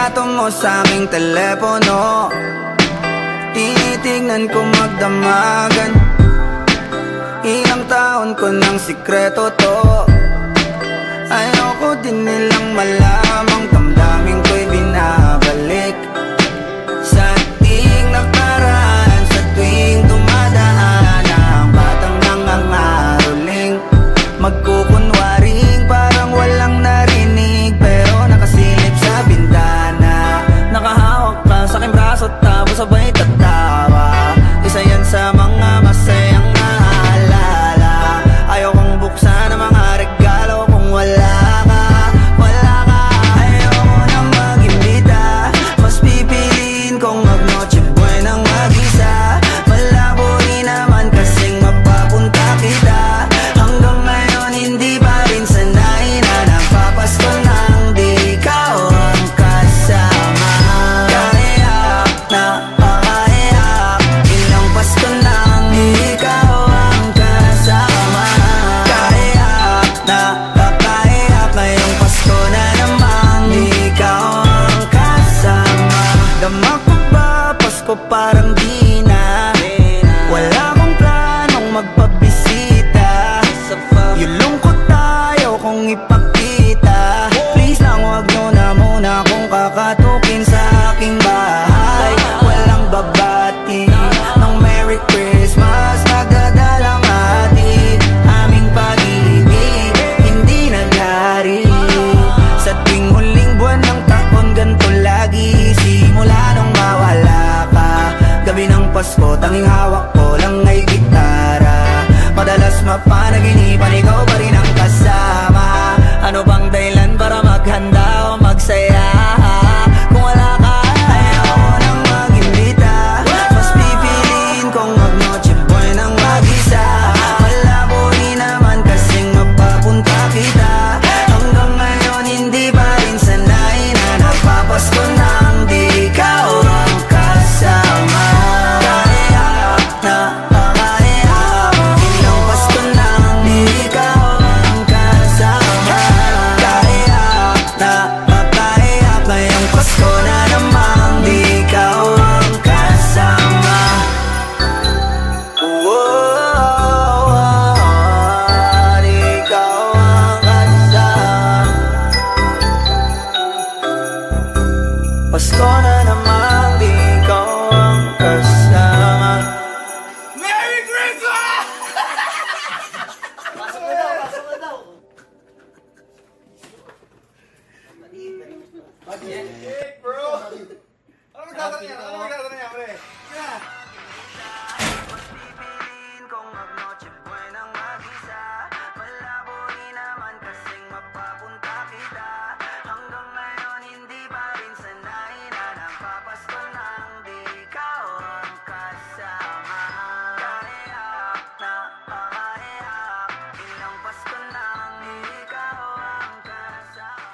litrato mo sa aking telepono. Tinitignan ko magdamagan. Ilang taon ko ng sikreto to. Ayoko din nilang malamang damdamin ko'y binabalik sa ating nakaraan. Sa tuwing dumadaan ang batang nangangaroling, magkukunwaring parang walang narinig, pero nakasilip sa bintana. Nakahawak ka sa aking braso tapos sabay tatawa. Isa yan sa mga masayang naalala. Ayaw kong buksan ang mga regalo kung wala ka, wala ka. Ayoko na mag-imbita, mas pipiliin kong mag-noche buenang mag-isa. Malabo rin naman kasing mapapunta kita. Hanggang ngayon hindi pa rin sanay na nagpapasko nang di ikaw ang kasama. Kaiyak na pakaiyak, ilang Pasko nang di ikaw ang kasama. Kaiyak na pakaiyak, ngayong Pasko na namang di ikaw ang kasama. Dama ko ba Pasko parang di na, wala akong planong magpabisita. Yung lungkot tayo kung ipakita. Please lang wag nyo na muna kung kakatukin sa aking bahay. Walang babati ng Merry Christmas, nagdadalang hatid. Aming pag-ibig hindi naghari. Sa tuwing huling buwan ng taon ganito lagi. Simula nung mawala ka, gabi ng Pasko tanging hawak ko lang ay gitara. Madalas mapanaginipan ikaw pa rin ang kasama. Ano bang dahilan para maghanda o magsaya? Kung wala ka, ayoko nang mag-imbita, mas pipiliin kong mag-noche buenang mag-isa. Malabo rin naman kasing mapapunta kita. Hanggang ngayon hindi pa rin sanay na nagpapasko nang di ikaw ang kasama. Kaiyak na pakaiyak, ilang Pasko nang di ikaw ang kasama. Kaiyak na pakaiyak, ngayong Pasko na namang di ikaw ang kasama. Di ikaw ang kasama. Pasko na namang di ikaw ang kasama. Merry Christmas! Bro! Ano magkakaroon niya? Ano magkakaroon niya, pre? Yeah! Mas pipiliin kong mag-noche buenang mag-isa. Malabo rin naman kasing mapapunta kita. Hanggang ngayon hindi pa rin sanay na nagpapasko nang di ikaw ang kasama. Kaiyak na pakaiyak, ilang Pasko nang di ikaw ang kasama.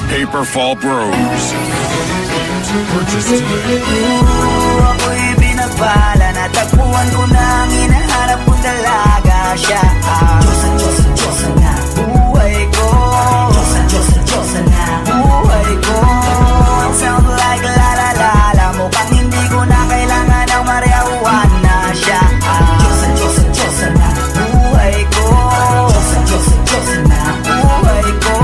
Paperfall Bros. Purchase today. Ako'y binagbala, natagpuan ko na ang hinahanap kong dalaga siya. Diyosa, Diyosa, Diyosa na buhay ko. Diyosa, Diyosa, Diyosa na buhay ko. Sound like la la la la, mukhang hindi ko na kailangan ng marijuana siya. Diyosa, Diyosa, Diyosa na buhay ko. Diyosa, Diyosa, Diyosa na buhay ko.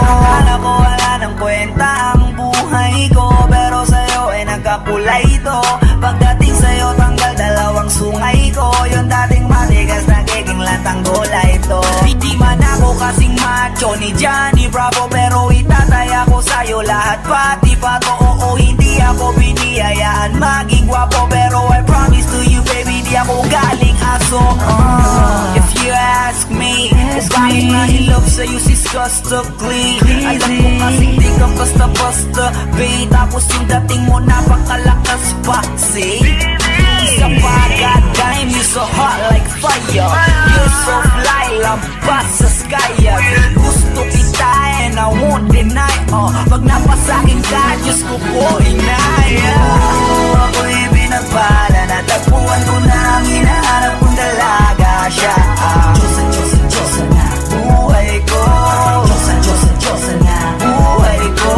Akala ko wala ng kwenta ang buhay ko, pero sa'yo ay nagkakulay ito. Pagdating sa'yo tanggal dalawang sungay ko. Yung dating matigas nagiging latang gulay ito. Di man ako kasing macho ni Johnny Bravo, pero itataya ko sa'yo lahat pati pato. Oo, hindi ako biniyayaan maging gwapo, pero I promise to you baby, di ako galing aso. If you ask me, bakit nahilap sa'yo si Scustacly? Alam ko kasing di ka basta-basta, babe. Tapos yung dating mo napakalakas pa, see? Isa pa, goddamn, you so hot like fire. You're so fly lampas sa sky. Gusto kita and I won't deny. Pag napasakin ka, Diyos ko po inay. Ako'y binagpala, natagpuan ko na ang hinahanap kong dalaga. Siya Diyosa, Diyosa, Diyosa na buhay ko. Diyosa, Diyosa, Diyosa na buhay ko.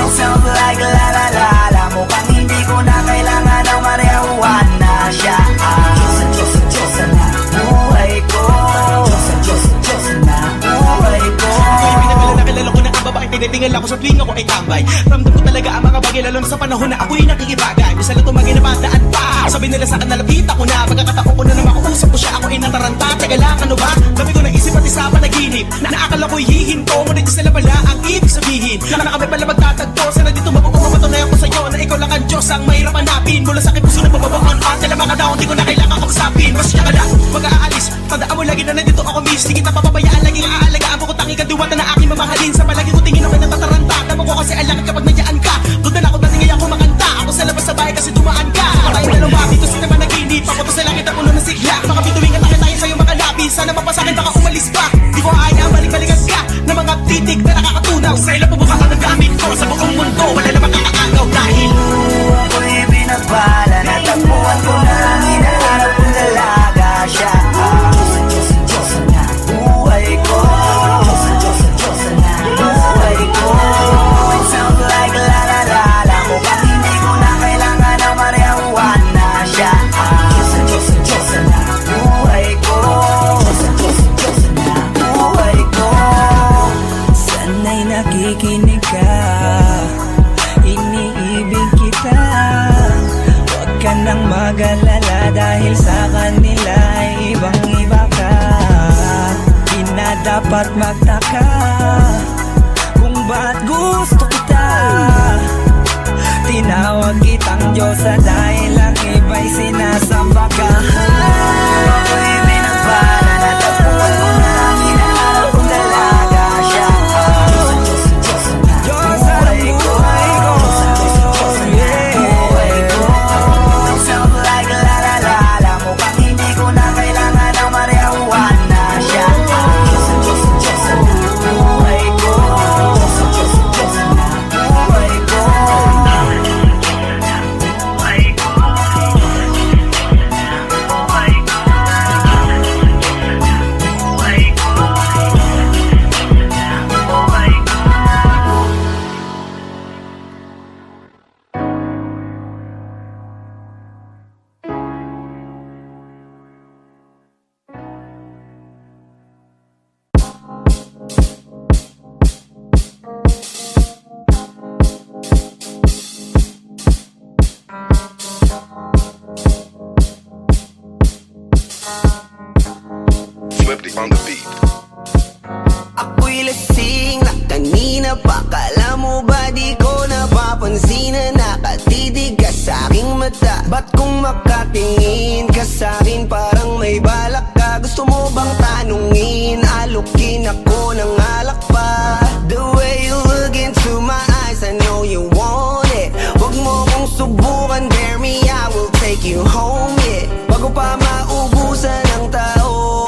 It sounds like la la la la. Mukhang hindi ko na kailangan ng marijuana. Siya Diyosa, Diyosa, Diyosa na buhay ko. Diyosa, Diyosa, Diyosa na buhay ko. Nakilala ko na ang babae, tinitingal ako sa tuwing ako ay tambay. Ramdam ko talaga ang mga bagay, lalo na sa panahon na ako'y nakikibagay. Minsan lang tumagay na bandaan pa. Sabi nila sa akin, nalapit ako na. Pagkakataon ko na naman makausap ko siya, ako ay nataranta. Teka lang, ano ba? Dami ko naisip at isa pa naginip. Naakala ko'y hihinto, ngunit isa lang pala ang ibig sabihin. Na kami pala magtatagpo. Sana dito mapapatunayan ko sa'yo na ikaw lang ang Diyos ang mahirap hanapin. Mula sa aking puso na pababaan at kailang mga daon, di ko na kailangan kausapin. Masya ka lang, mag-aalis. Tandaan mo lagi na nandito ako, miss. Di kita papabayaan, laging aalagaan mo ko tanging kadiwata na aking mamahalin. Sa palagi ko tingin ako natataranta. Damo ko kasi alangan kapag nandiyan ka. Doon na ako natingay ako makanta. Ako sa labas sa bahay kasi dumaan ka. Tayong dalawa, dito sa naman naginip. Ako to sa langit ang ulo ng sigla. Baka bituwing at tayo sa'yo mga labi. Sana mapasakin baka umalis pa. Di ko ayaw, balik-balikan ka na mga titik na nakakatunaw. Sa ilang pubuka ka ng gamit ko. Sa buong mundo, wala na makakaagaw dahil ako'y binagpala, natagpuan ko na ang hinahanap kong dalaga. Siya Diyosa, Diyosa, Diyosa na buhay ko. Diyosa, Diyosa, Diyosa na buhay ko. It sounds like la la la la. Mukhang hindi ko na kailangan ng marijuana. Siya Diyosa, Diyosa, Diyosa na buhay ko. Diyosa, Diyosa, Diyosa na buhay ko. Sana'y nakikinig ka, iniibig kita. Huwag ka nang mag-alala dahil sa kanila ay ibang-iba ka. Di na dapat magtaka kung ba't gusto kita. Tinawag kitang Diyosa dahil ang iba'y sinasamba ka. Ako'y binagpala, natagpuan ko na ang hinahanap kong dalaga. Siya Diyosa, Diyosa, Diyosa na buhay ko. Diyosa, Diyosa, Diyosa na buhay ko. It sounds like la la la la. Mukhang hindi ko na kailangan ng marijuana. Siya Diyosa, Diyosa, Diyosa na buhay ko. Diyosa, Diyosa, Diyosa na buhay ko. Swifty on the beat. Ako'y lasing na kanina pa. Kala mo ba di ko napapansin na nakatitig ka sa aking mata? Ba't kung makatingin ka sa'kin parang may balak ka? Gusto mo bang tanungin? Alukin ako ng alak pa. The way you look into my eyes, I know you want it. Huwag mo kong subukan, dare me, I will take you home, yeah. Bago pa maubusan ng tao,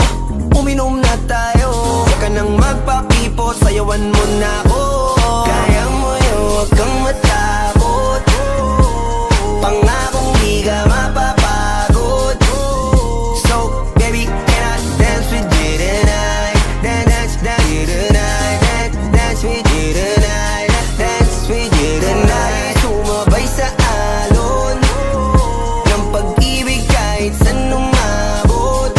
uminom na tayo. Huwag ka nang magpakipot, sayawan mo na ako. Kaya mo yun, huwag kang matakot. Pangakong di ka mapapagod. So, baby, can I dance with you tonight? Dance, dance you tonight. Dance with you tonight. Dance with you tonight. Sumabay sa alon ng pag-ibig kahit saan umabot.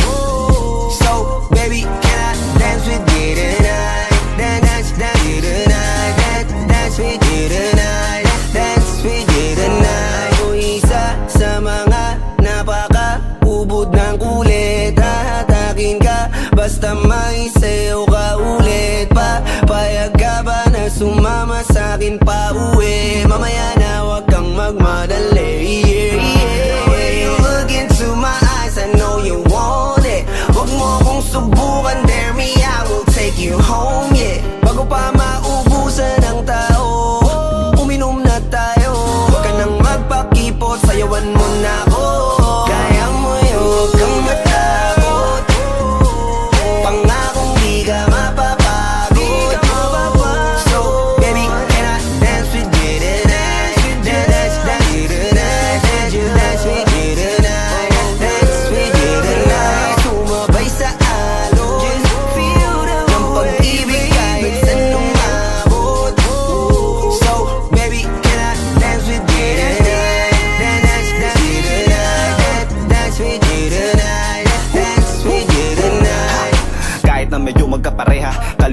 So, baby, can I dance with you tonight? Dance, dance you tonight. Dance with you tonight. Dance with you tonight. O isa sa mga napaka-ubod ng kulit. Hahatakin ka basta may sayo ka ulit pa. Payag ka ba na sumama sa'kin pa uwi? Mamaya na wag kang magmadali. The way you look into my eyes, I know you want it. Huwag mo kong subukan, dare me, I will take you home, yeah. Bago pa maubusan ng tao, uminom na tayo. Huwag ka nang magpakipot, sayawan mo na ako. Kaya mo yun, huwag kang matakot.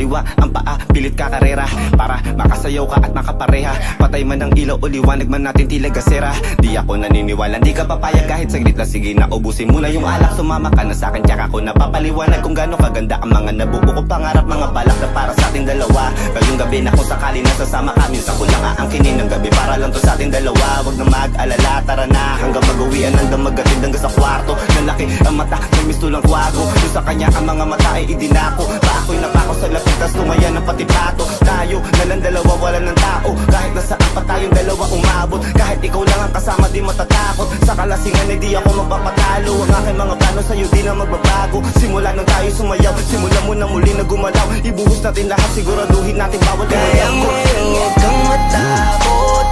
kaliwa ang paa, pilit kakarera para makasayaw ka at makapareha. Patay man ang ilaw o liwanag man natin tila gasera. Di ako naniniwala, di ka papayag kahit saglit lang. Sige na, ubusin mo na yung alak, sumama ka na sa'kin. Tsaka ako napapaliwanag kung gaano kaganda ang mga nabuo ko pangarap, mga balak na para sa ating dalawa. Ngayong gabi na kung sakali nasasama ka, minsan ko lang aangkinin ng gabi para lang to sa ating dalawa. Wag na mag-alala, tara na hanggang mag-uwian ng damagatin hanggang sa kwarto. Nalaki ang mata, may misto lang kwago. Yung sa kanya ang mga mata ay idinako. Pa ako'y napako sa lapit, tas tumaya ng pati plato. Tayo na lang dalawa, wala ng tao. Kahit nasaan pa tayong dalawa umabot. Kahit ikaw lang ang kasama, di matatakot. Sa kalasingan ay di ako magpapatalo. Ang aking mga plano sa'yo di na magbabago. Simula nang tayo sumayaw, simula mo na muli na gumalaw. Ibuhos natin lahat, siguraduhin natin bawat kaya ngayon huwag kang matakot.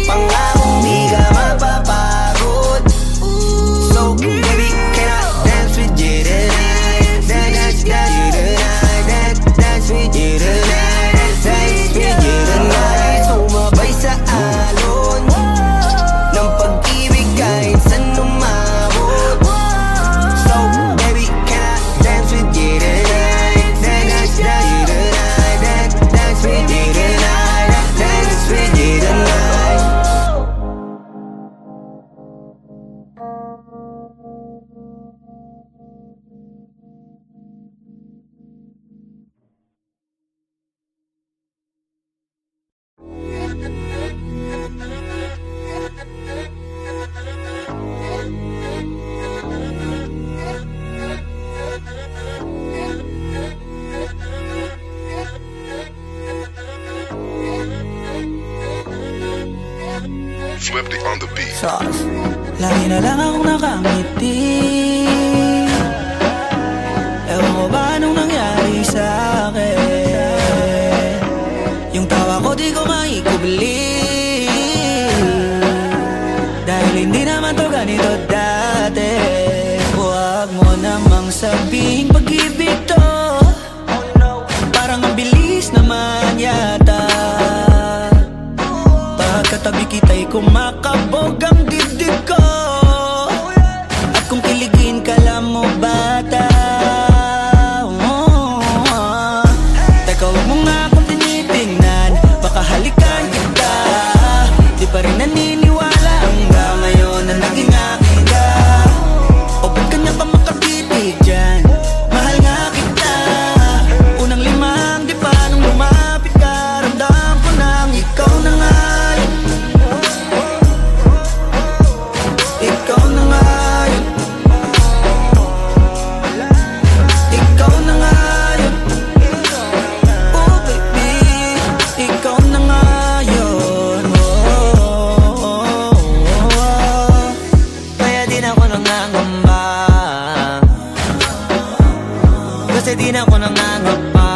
Pangakong di ka mapapagod. So baby, can I dance with you tonight? Dance with you tonight. Dance with you tonight. Dance with you tonight. Sumabay sa alon ng pag-ibig kahit saan umabot. So baby, can I dance with you tonight? Dance with you tonight. Dance with you tonight. Dance with you tonight. Swifty on the beat. Sauce. Lagi na lang akong nakangiti. Ewan ko ba anong nangyari sa'kin. Yung tawa ko di ko maikubli. Dahil hindi naman to ganito dati. Huwag mo namang sabihing pag-ibig to. Parang ang bilis naman yata. Pagkatabi kita'y kumakabog ang dibdib ko. At kung kiligin ka lang mo bata. Teka huwag mo nga akong tinitingnan. Baka halikan kita. Di pa rin naniniwala hanggang ngayon na naging akin ka. O ba't kanya pa makapitig dyan? Mahal nga kita. Unang limang di pa nung lumapit ka. Ramdam ko nang ikaw na nga. Ikaw na nga yun. Ikaw na nga yun. Oh baby, ikaw na nga yun. Kaya di na ako nangangamba. Kasi di na ako nangangamba.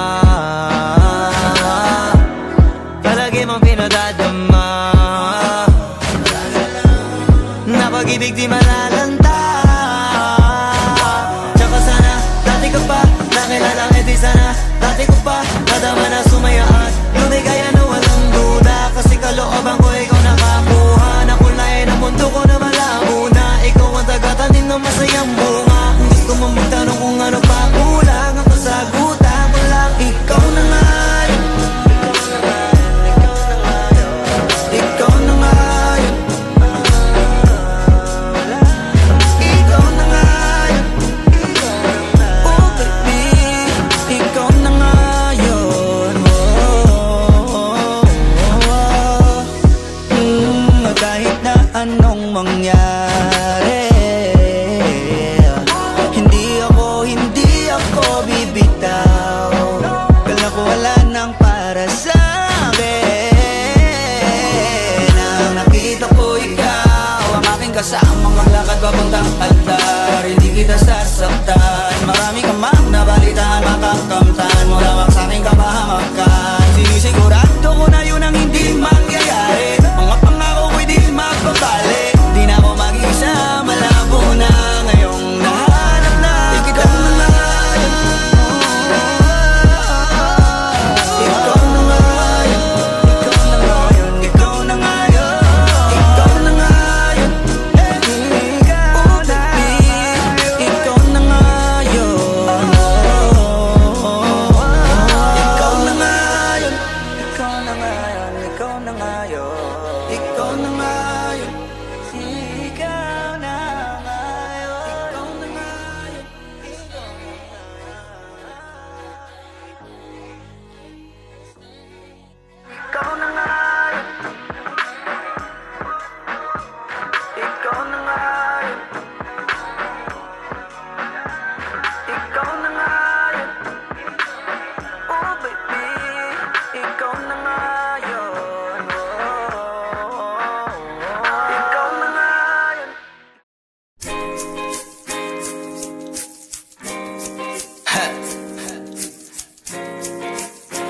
Palagi mong pinadadama na pag-ibig di malalanta. Tsaka sana, dati ka pa nakilala, ngiti sana dati ko pa nadama na sumayaan. Lumigay ano walang duda. Kasi kalooban ko ikaw nakakuha. Nakulayan ang mundo ko na malabo na. Ikaw ang tagatanim ng masayang bunga. Gusto mo magtanong kung ano pa kulang. Ang kasagot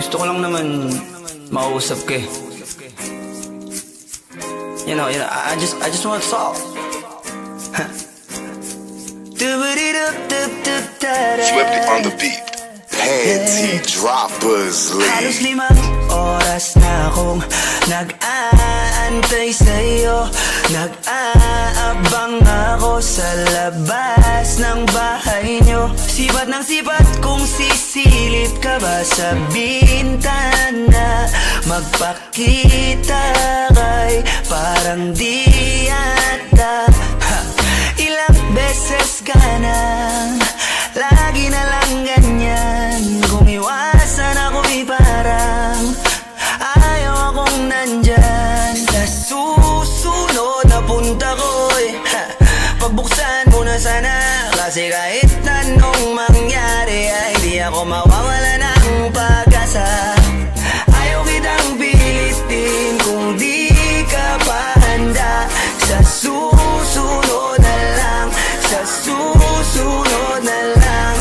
Gusto ko lang naman mausap ka eh. You know, I just want to talk. Swifty on the beat. Panty droppers Halos league. 5 oras na akong nag-aantay sa'yo. Nag-aabang ako sa labas ng bahay nyo. Sipat ng sipat kung sisilip ka ba sa bintana. Magpakita kay parang di yata. Ilang beses ka na, lagi na lang ganyan. Kung iwasan ako'y parang ayaw akong nandyan. Sa susunod na punta ko'y pagbuksan mo na sana. Kasi kahit anong mangyari ay di ako mawawala ng pag-asa. Ayaw kitang pilitin kung di ka pa handa. Sa susunod na lang, sa susunod na lang.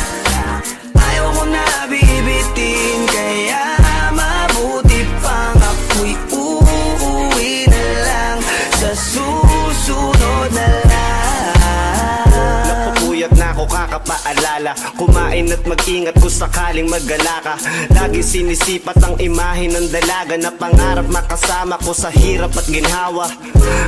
Ayaw ko na bibitin, kaya mabuti pang ako'y uuwi na lang. Sa susunod na lang. Napupuyat na ako kakapaalala. Kumain at mag-ingat kung sakaling mag-gala ka. Lagi sinisipat ang imahe ng dalaga na pangarap makasama ko sa hirap at ginhawa.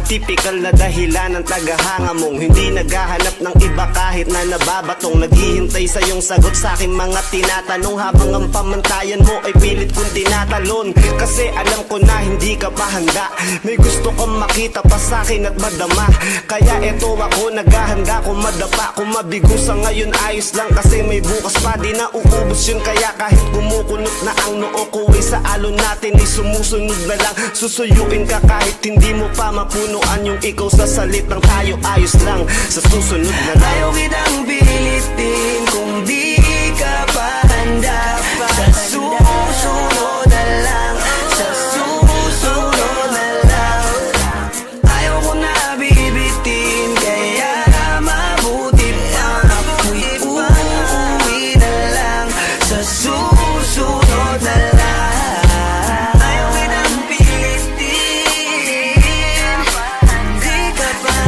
Typical na dahilan ng tagahanga mong hindi naghahanap ng iba kahit na nababatong. Naghihintay sa iyong sagot sa aking mga tinatanong, habang ang pamantayan mo ay pilit kong tinatalon. Kasi alam ko na hindi ka pa handa. May gusto kang makita pa sa akin at madama. Kaya eto ako naghahanda kung madapa. Kung mabigo sa ngayon ayos lang, kasi may bukas pa, di na uubos yun. Kaya kahit kumukunot na ang noo ko ay sa alon natin ay sumusunod na lang. Susuyuin ka kahit hindi mo pa mapunuan yung ikaw sa salitang tayo ayos lang. Sa susunod na lang. Ayaw kitang pilitin kung di ka pa handa. Sa susunod na lang, sa susunod na lang. Ayaw ko na bibitin, kaya mabuti pa ako'y uuwi na lang. Sa susunod na lang. Ayaw kitang pilitin, di ka pa handa.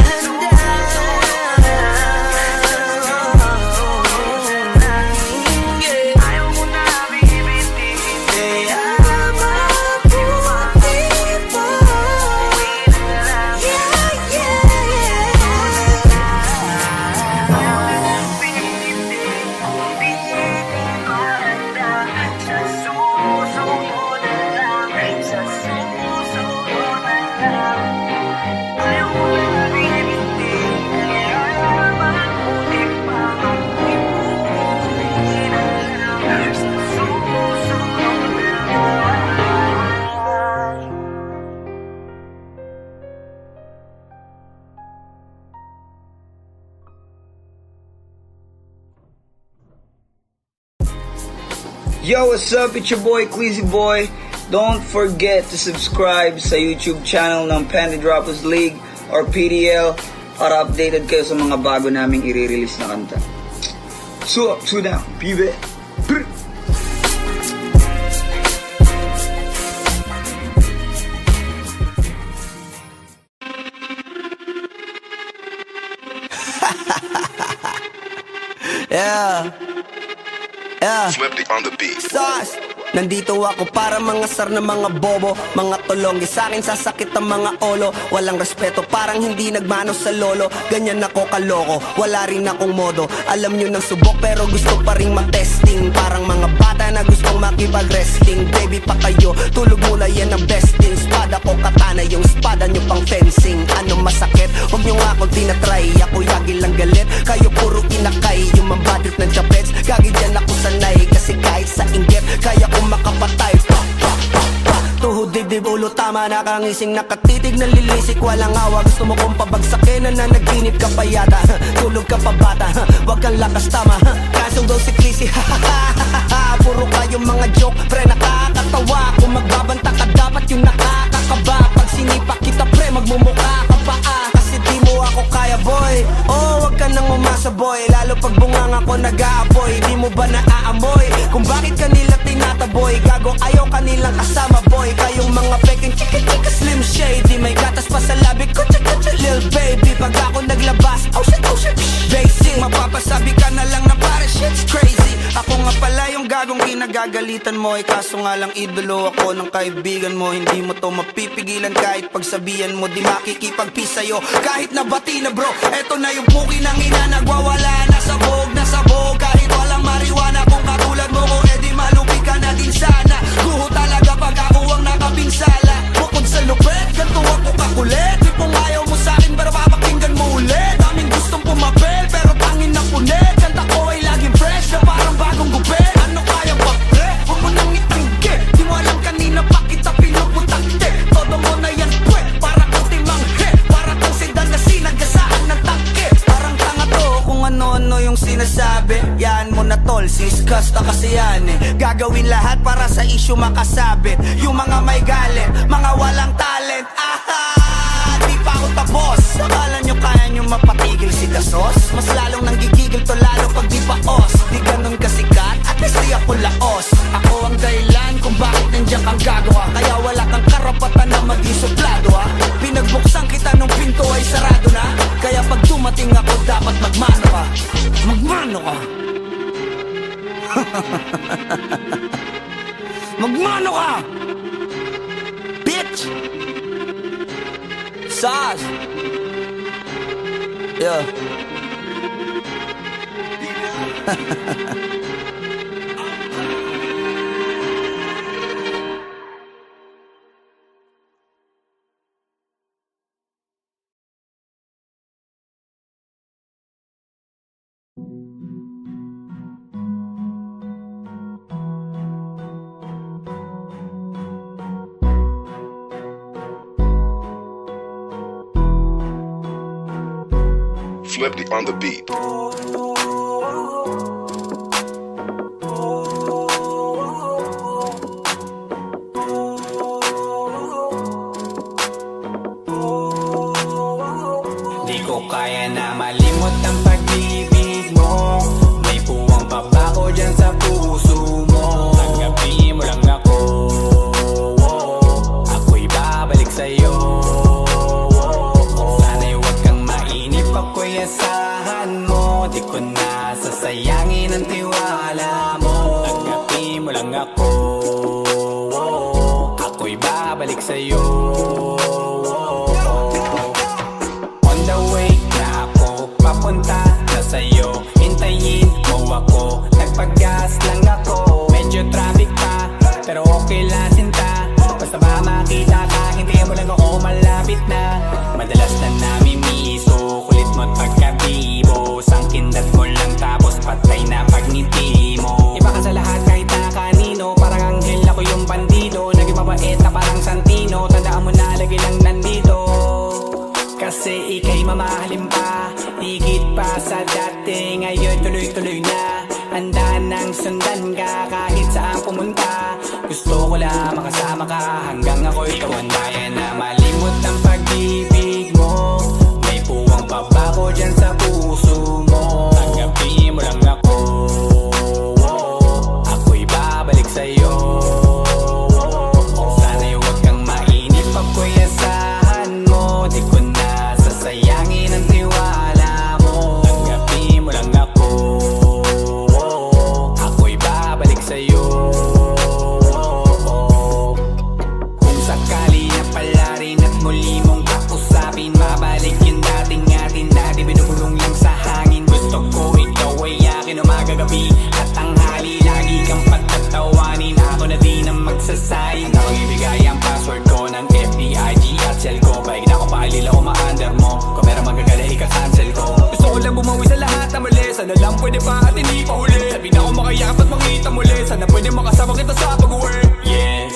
Ayaw ko na bibitin, kaya mabuti pa uuwi na lang. Yo, what's up? It's your boy, Queasy Boy. Don't forget to subscribe sa YouTube channel ng Panty Droppers League or PDL para updated kayo sa mga bago naming i-release na kanta. So up, so down, pibe. Yeah. Swifty on the beat. Sauce. Nandito ako para mangasar ng mga bobo, mga tulonggi. Sa akin sasakit ang mga olo. Walang respeto, parang hindi nagmano sa lolo. Ganyan ako kaloko, wala rin akong modo. Alam nyo ng subok pero gusto pa rin matesting. Parang mga bata na gustong makipag-wrestling. Baby pa kayo, tulog muna yan ang besting. Spada ko katana, yung spada nyo pang fencing. Ano masakit? Huwag nyo nga akong tinatry. Ako yagi lang galit, kayo puro kinakay. Yung mambadrip ng chapets, gagi dyan ako sanay. Kasi kahit sa inggit, kaya ko makapatay. Tuhod dibdib ulo tama, nakangising nakatitig nalilisik, walang awa. Gusto mo kong pabagsakin, nananaginip ka pa yata. Tulog ka pa bata, wag kang lakas tama. Kasong daw si Chrissy, puro kayong mga joke, pre nakakatawa. Kung magbabanta ka dapat yung nakakakaba. Pag sinipa kita pre, magmumukha ka pa kasi di mo ako kaya boy. Oh, wag ka nang umasa boy, lalo pag bungang ako nag-aapoy. Di mo ba naaamoy kung bakit kanila tinataboy? boy. Gago ayaw kanilang kasama boy. Kayong mga peking chika-chika slim shady. May gatas pa sa labi ko, chika-chika lil baby. Pag ako naglabas, oh shit, basic. Mapapasabi ka na lang na pare shit's crazy. Ako nga pala yung gagong kinagagalitan mo. Kaso nga lang idolo ako ng kaibigan mo. Hindi mo to mapipigilan kahit pagsabihan mo. Di makikipagpis sa'yo kahit nabati na bro. Eto na yung puki ng ina, nagwawala na sabog. Kahit walang mariwana, kung katulad mo ko, edi malupi ka na din sana. Guho talaga pag ako ang nakapinsala. Bukod sa lupet, ganito ako kakulit. Di kung ayaw mo sa'kin pero papakinggan mo ulit. Daming gustong pumapel pero tangin na punit. Kanta ko ay laging fresh na parang bagong gupit. Ano kaya ba pre? Huwag mo nang itingge. Di mo alam kanina pa kita pinuputante. Todo mo na yan pwe, para kang timanghe. Para kang sedan na sinagasaan ng tangke. Parang tanga to kung ano-ano yung sinasabi. Yan mo na tol, siskas na kasi yan eh. Gagawin lahat para sa issue makasabit. Yung mga may galit, mga walang talent. Di pa ako tapos. Akala nyo kaya nyo mapatigil si Dasos? Mas lalong nanggigigil to lalo pag di paos. Di ganun kasikat, at least di ako laos. Ako ang dahilan kung bakit nandiyan kang gagawa. Kaya wala kang karapatan na maging suplado ha. Pinagbuksan kita nung pinto ay sarado na. Kaya pag dumating ako dapat magmano ka. Magmano ka. Magmano ka, bitch. Sas. Yeah. Swifty on the beat. Di ko kaya na malimot ang pag-ibig mo. May puwang pa ba ko dyan sa puso mo? Tanggapin mo lang ako, ako'y babalik sa'yo. Sana'y huwag kang mainip, ako'y asahan mo. Di ko na sasayangin ang tiwala mo. Tanggapin mo lang ako, ako'y babalik sa'yo. Papunta na sa'yo, hintayin mo ako. Nagpagas lang ako, medyo traffic pa, pero okay lang sinta. Basta ba makita ka, hindi mo lang ako malapit na. Madalas na namimiso, kulit mo't pagkabibo. Sangkindat mo lang tapos patay na pagngiti mo. Iba ka sa lahat kahit na kanino, parang anghel ako yung bandido. Naging mabait na parang Santino, tandaan mo na lagi lang nandito. Kasi ika'y mamahalin pa, higit pa sa dati. Ngayon tuloy-tuloy na, handa nang sundan ka kahit saan pumunta. Gusto ko lang makasama ka hanggang ako'y tumanda. Kaya na malimot ang pag-ibig mo. May puwang pa ba ko dyan sa puso mo? Tanggapin mo lang ako, ako'y babalik sa'yo. Sana'y huwag kang mainip, ako'y asahan mo. Di ko na sasayangin ang tiwala mo. Tanggapin mo lang ako, ako'y babalik sa'yo. Kung sakali na pala rin at muli mong kausapin, mabalik yung dating atin na di binubulong lang sa hangin. Gusto ko ikaw ay akin umaga gabi at tanghali. Lagi kang patatawanin, ako na din ang magsasayin. Ako ibigay ang password ko ng FBIG at cell ko. Paig na ako paalila ko ma-under mo, kung meron magagala ika-cancel ko. Gusto ko lang bumawi sa lahat na mali. Sana lang pwede pa at hindi pa huli. Sabi na ako makayakap at makita muli. Sana pwede makasama kita sa pag-work. Yes,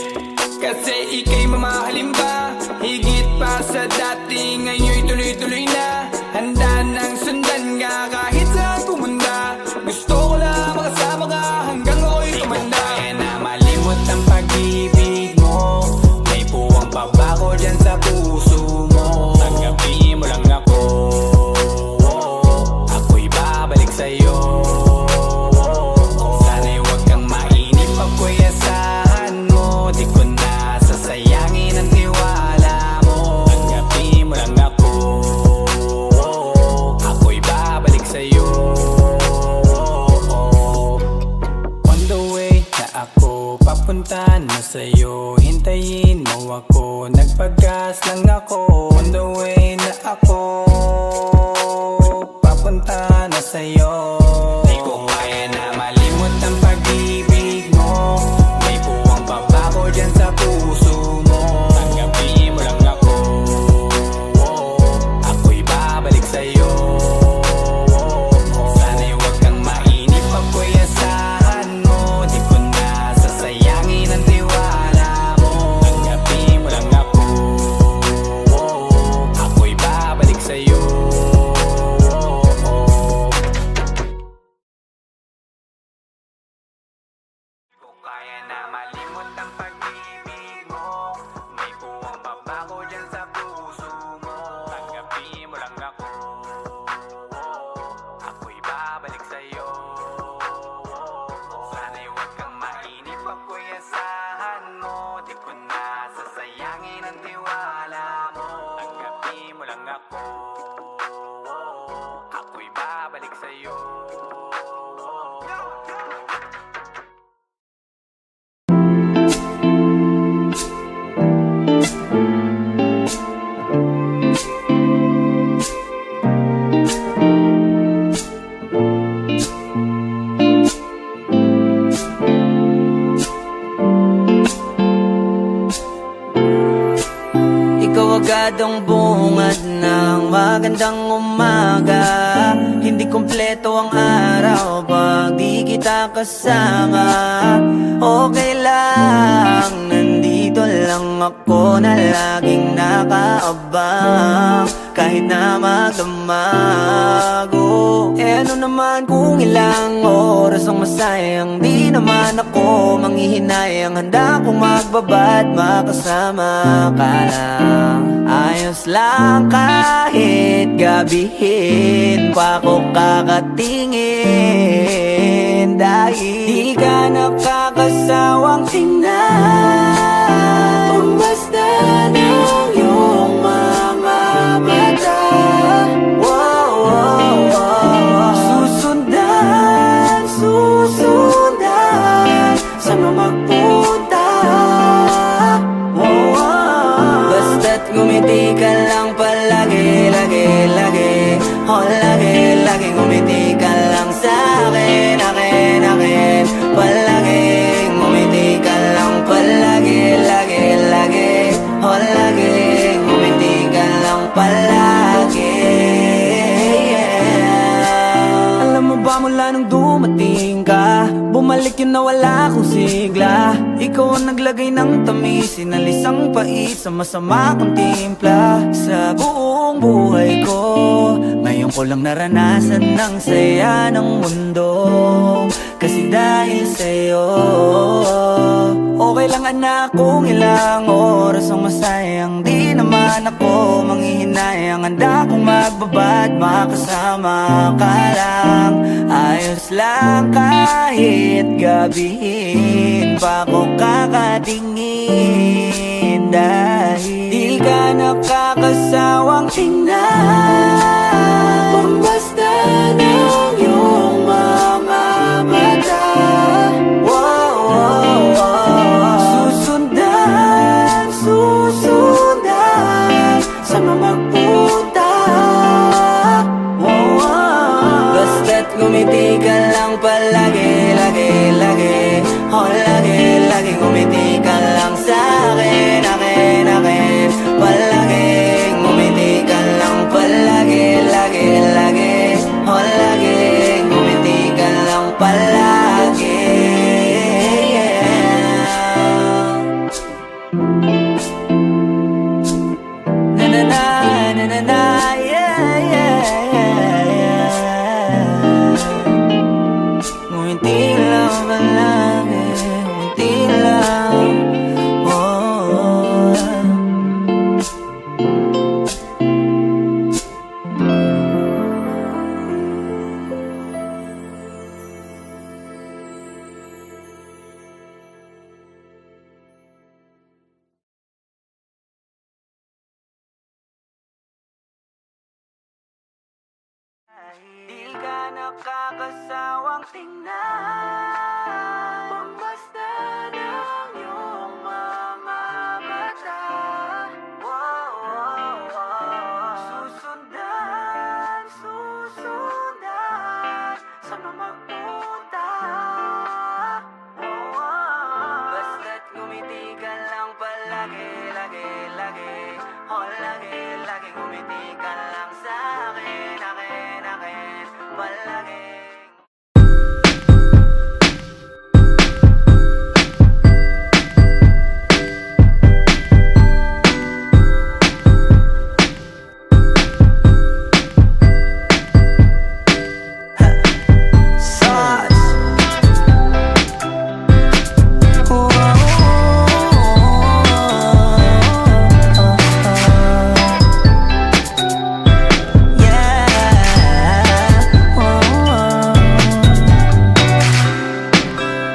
kasi ika'y mamahalin pa, higit pa sa dati. Ngayon'y tuloy-tuloy na, handa nang sundan ka kahit saan pumunta. Gusto ko lang makasama ka hanggang ako'y tumanda. Kaya na malimot ang pag-ibig mo. May puwang pa ba ko dyan sa puso mo? Tanggapin mo lang ako, ako'y babalik sa'yo. Sana'y huwag kang mainip, ako'y asahan papunta na sa'yo. Hintayin mo ako, nagpagas lang ako. On the way na ako, papunta na sa'yo. Di ko kaya na malimot ang pag-ibig mo. May puwang pabako dyan sa puso mo. Tanggapin mo lang ako, ako'y babalik sa'yo. Sana'y huwag kang mainip, ako'y asahan mo. Di ko na sasayangin ang tiwala mo. Tanggapin mo lang ako, ako'y babalik sa'yo. Di ko kaya na malimot ang pag-ibig mo. May puwang pabako dyan sa puso mo. Tanggapin mo lang ako, ako'y babalik sa'yo. Sana'y huwag kang mainip, ako'y asahan mo. Di ko na sasayangin ang tiwala mo. Tanggapin mo lang ako, ako'y babalik sa'yo. Ikaw agad ang bungad ng magandang umaga. Hindi kompleto ang araw pag di kita kasama. Okay lang, nandito lang ako na laging nakaabang. Kahit na magdamago, ano naman kung ilang oras ang masayang. Di naman ako manghihinayang, handa kong magbabad makasama ka lang. Ayos lang kahit gabihin pa ko kakatingin. Dahil di ka nakakasawang tingnan, basta ng iyong mga mata. Wow, wow, wow. Susundan, susundan, saan mo magpunta? Wow, wow. Basta't ngumiti ka lang palagi, lagi, lagi. Oh, lagi, lagi ngumiti ka lang sa'kin, akin, akin. Palagi ngumiti ka lang palagi, lagi, lagi. Oh, lagi ngumiti ka lang palagi, yeah. Alam mo ba mula nung dumating ka, bumalik yun na wala akong sigla. Ikaw ang naglagay ng tamis, sinalis ang pait sa masama kong timpla. Sa buong buhay ko, ngayon ko lang naranasan ng saya ng mundo. Kasi dahil sa'yo, okay lang anak kung ilang oras ang masayang. Di naman ako manghihinayang, handa kong magbabad makasama ka lang. Ayos lang kahit gabihin pa ko kakatingin. Dahil di ka nakakasawang tingnan, basta ng iyong mga mata. Wow, wow, wow. Susundan, susundan, saan mo magpunta? Wow, wow. Basta't ngumiti ka lang palagi, lagi, lagi. Oh, lagi, lagi ngumiti ka lang sa'kin, akin, akin. Palagi ngumiti ka lang palagi, lagi, lagi. Oh, lagi ngumiti ka lang palagi, yeah. Na na na, na na na, yeah, yeah, yeah, yeah. Ngumiti lang palagi, ngumiti lang, oh. Di ka nakakasawang tingnan, basta ng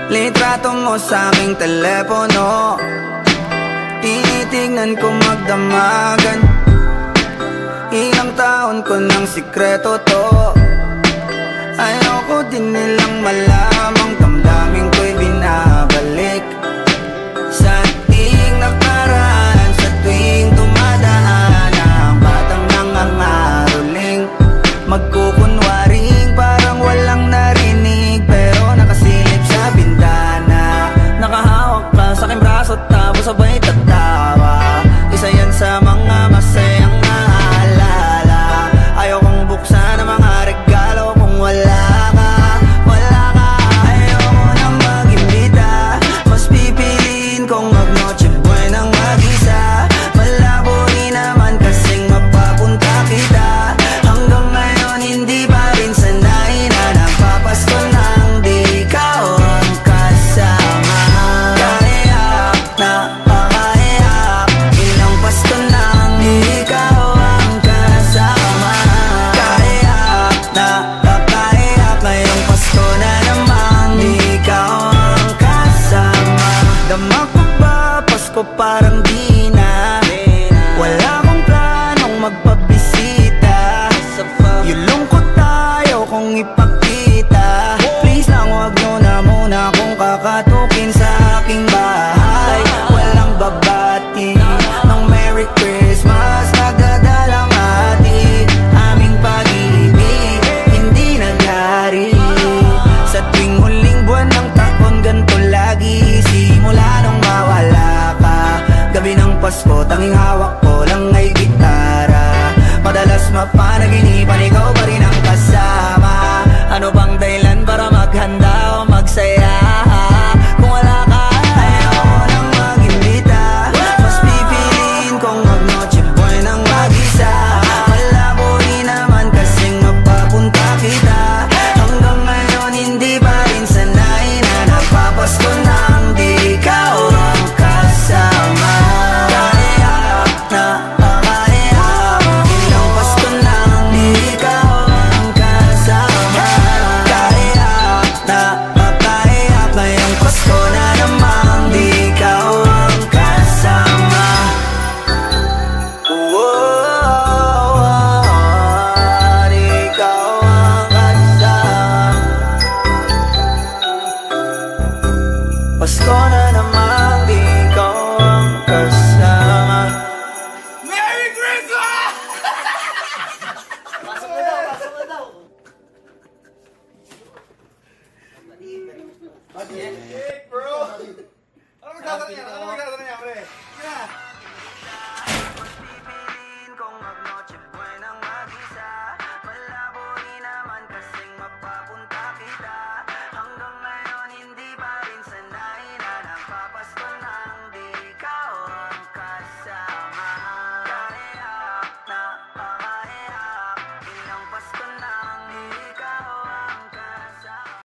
Litrato mo sa aking telepono, tinitignan ko magdamagan. Ilang taon ko ng sikreto to, ayoko din nilang malamang damdamin ko'y binabalik. Sa ating nakaraan, sa tuwing dumadaan ang batang nangangaroling, magkukunwaring parang walang narinig, pero nakasilip sa bintana. Nakahawak ka sa aking braso tapos sabay tatawa. Isa yan sa mga masayang naalala. Ayokong buksan ang mga regalo kung wala ka, wala ka. Ayoko nang mag-imbita, mas pipiliin kong mag-noche buenang mag-isa. Malabo rin naman kasing mapapunta kita. Hanggang ngayon hindi pa rin sanay na nagpapasko nang di ikaw ang kasama. Kaiyak na pakaiyak, ilang Pasko nang di ikaw ang kasama. Kaiyak na pakaiyak, ngayong Pasko na namang di ikaw ang kasama. Dama ko ba Pasko parang di na, wala akong planong magpabisita. Yung lungkot tayo kung ipakita. Please lang wag nyo na muna kung kakatukin sa aking bahay. Walang babati ng Merry Christmas, nagdadalang hati. Aming pag-ibig hindi naghari. Sa tuwing huling buwan ng taon ganito lagi, simula nung mawala ka. Gabi ng Pasko tanging hawak ko lang ay gitara. Madalas mapanaginipan ikaw pa rin ang kasama. Ano bang dahilan para maghanda o magsaya? Kung wala ka, ayoko nang mag-imbita, mas pipiliin kong mag-noche buenang mag-isa. Malabo rin naman kasing mapapunta kita. Hanggang ngayon hindi pa rin sanay na nagpapasko nang di ikaw ang kasama. Kaiyak na pakaiyak, ilang Pasko nang di ikaw ang kasama. Kaiyak na pakaiyak, ngayong Pasko na namang di ikaw ang kasama. Di ikaw ang kasama. Pasko na namang di ikaw ang kasama. Merry Christmas! Cake, bro! Ano magsasabi niya?